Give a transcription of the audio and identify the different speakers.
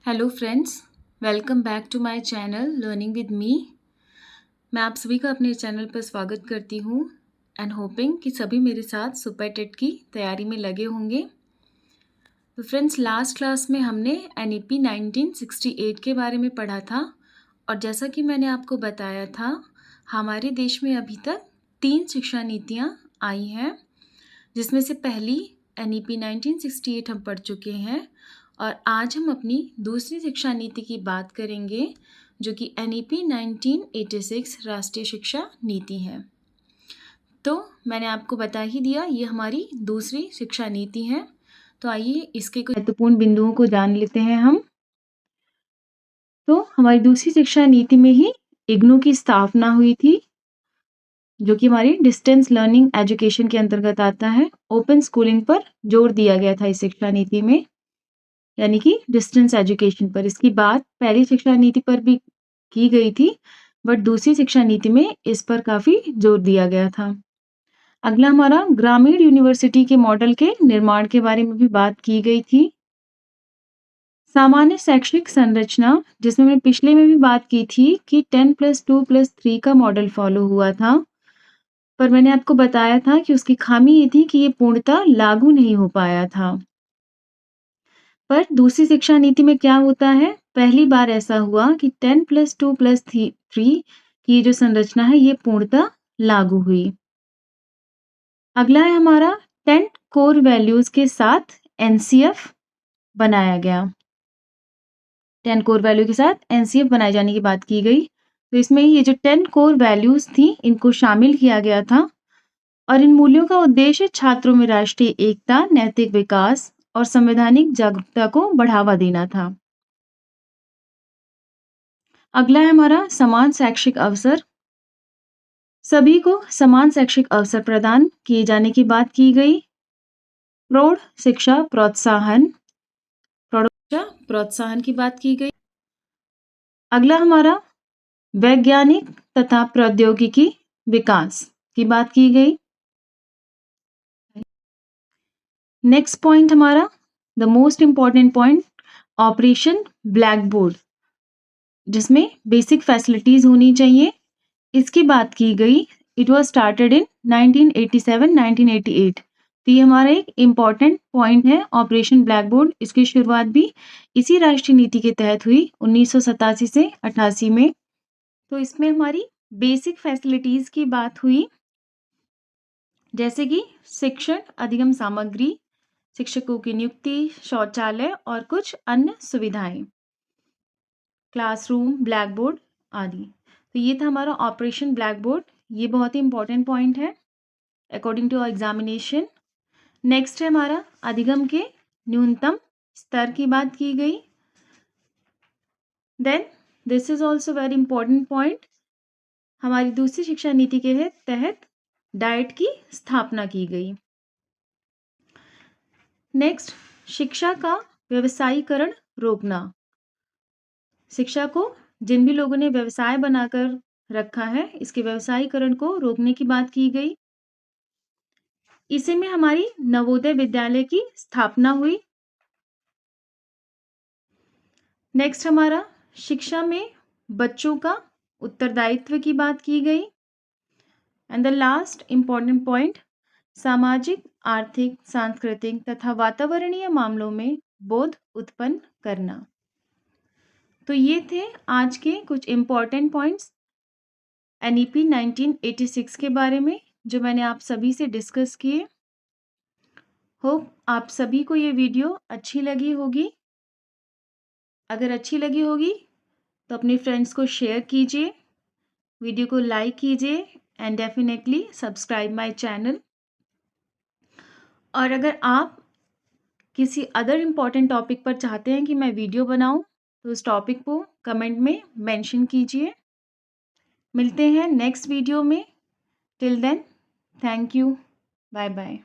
Speaker 1: Hello friends, welcome back to my channel learning with me. मैं आप सभी का अपने चैनल पर स्वागत करती हूँ एंड होपिंग कि सभी मेरे साथ सुपर टेट की तैयारी में लगे होंगे। तो फ्रेंड्स, लास्ट क्लास में हमने NEP 1968 के बारे में पढ़ा था और जैसा कि मैंने आपको बताया था, हमारे देश में अभी तक 3 शिक्षा नीतियाँ आई हैं, जिसमें से पहली NEP 1968 हम पढ़ चुके हैं और आज हम अपनी दूसरी शिक्षा नीति की बात करेंगे, जो कि NEP 1986 राष्ट्रीय शिक्षा नीति है। तो मैंने आपको बता ही दिया, ये हमारी दूसरी शिक्षा नीति है। तो आइए इसके कुछ महत्वपूर्ण बिंदुओं को जान लेते हैं हम। तो हमारी दूसरी शिक्षा नीति में ही इग्नू की स्थापना हुई थी, जो कि हमारी डिस्टेंस लर्निंग एजुकेशन के अंतर्गत आता है। ओपन स्कूलिंग पर जोर दिया गया था इस शिक्षा नीति में, यानी कि डिस्टेंस एजुकेशन पर। इसकी बात पहली शिक्षा नीति पर भी की गई थी, बट दूसरी शिक्षा नीति में इस पर काफी जोर दिया गया था। अगला हमारा ग्रामीण यूनिवर्सिटी के मॉडल के निर्माण के बारे में भी बात की गई थी। सामान्य शैक्षिक संरचना, जिसमें मैंने पिछले में भी बात की थी कि 10+2+3 का मॉडल फॉलो हुआ था, पर मैंने आपको बताया था कि उसकी खामी ये थी कि ये पूर्णतः लागू नहीं हो पाया था। पर दूसरी शिक्षा नीति में क्या होता है, पहली बार ऐसा हुआ कि 10+2+3 की जो संरचना है ये पूर्णतः लागू हुई। अगला है हमारा 10 कोर वैल्यूज के साथ NCF बनाया गया। 10 कोर वैल्यू के साथ NCF बनाए जाने की बात की गई। तो इसमें ये जो 10 कोर वैल्यूज थी, इनको शामिल किया गया था और इन मूल्यों का उद्देश्य छात्रों में राष्ट्रीय एकता, नैतिक विकास और संवैधानिक जागरूकता को बढ़ावा देना था। अगला है हमारा समान शैक्षिक अवसर। सभी को समान शैक्षिक अवसर प्रदान किए जाने की बात की गई। प्रौढ़ शिक्षा प्रोत्साहन की बात की गई। अगला हमारा वैज्ञानिक तथा प्रौद्योगिकी विकास की बात की गई। नेक्स्ट पॉइंट हमारा the most important point, operation black board, जिसमें बेसिक फैसिलिटीज होनी चाहिए, इसकी बात की गई। It was started in 1987-1988। तो ये हमारा एक इम्पॉर्टेंट पॉइंट है, ऑपरेशन ब्लैक बोर्ड। इसकी शुरुआत भी इसी राष्ट्रीय नीति के तहत हुई 1987 से 88 में। तो इसमें हमारी बेसिक फैसिलिटीज की बात हुई, जैसे कि शिक्षण अधिगम सामग्री, शिक्षकों की नियुक्ति, शौचालय और कुछ अन्य सुविधाएं, क्लासरूम, ब्लैक बोर्ड आदि। तो ये था हमारा ऑपरेशन ब्लैक बोर्ड। ये बहुत ही इंपॉर्टेंट पॉइंट है अकॉर्डिंग टू एग्जामिनेशन। नेक्स्ट है हमारा अधिगम के न्यूनतम स्तर की बात की गई। Then this is also very important point, हमारी दूसरी शिक्षा नीति के तहत डाइट की स्थापना की गई। नेक्स्ट, शिक्षा का व्यवसायीकरण रोकना। शिक्षा को जिन भी लोगों ने व्यवसाय बनाकर रखा है, इसके व्यवसायीकरण को रोकने की बात की गई। इसी में हमारी नवोदय विद्यालय की स्थापना हुई। नेक्स्ट हमारा शिक्षा में बच्चों का उत्तरदायित्व की बात की गई। And the last important point, सामाजिक, आर्थिक, सांस्कृतिक तथा वातावरणीय मामलों में बोध उत्पन्न करना। तो ये थे आज के कुछ इंपॉर्टेंट पॉइंट्स NEP 1986 के बारे में, जो मैंने आप सभी से डिस्कस किए। होप आप सभी को ये वीडियो अच्छी लगी होगी। अगर अच्छी लगी होगी तो अपने फ्रेंड्स को शेयर कीजिए, वीडियो को लाइक कीजिए and definitely subscribe my channel. और अगर आप किसी अदर इम्पॉर्टेंट टॉपिक पर चाहते हैं कि मैं वीडियो बनाऊं, तो उस टॉपिक को कमेंट में मेंशन कीजिए। मिलते हैं नेक्स्ट वीडियो में। Till then, thank you, bye bye.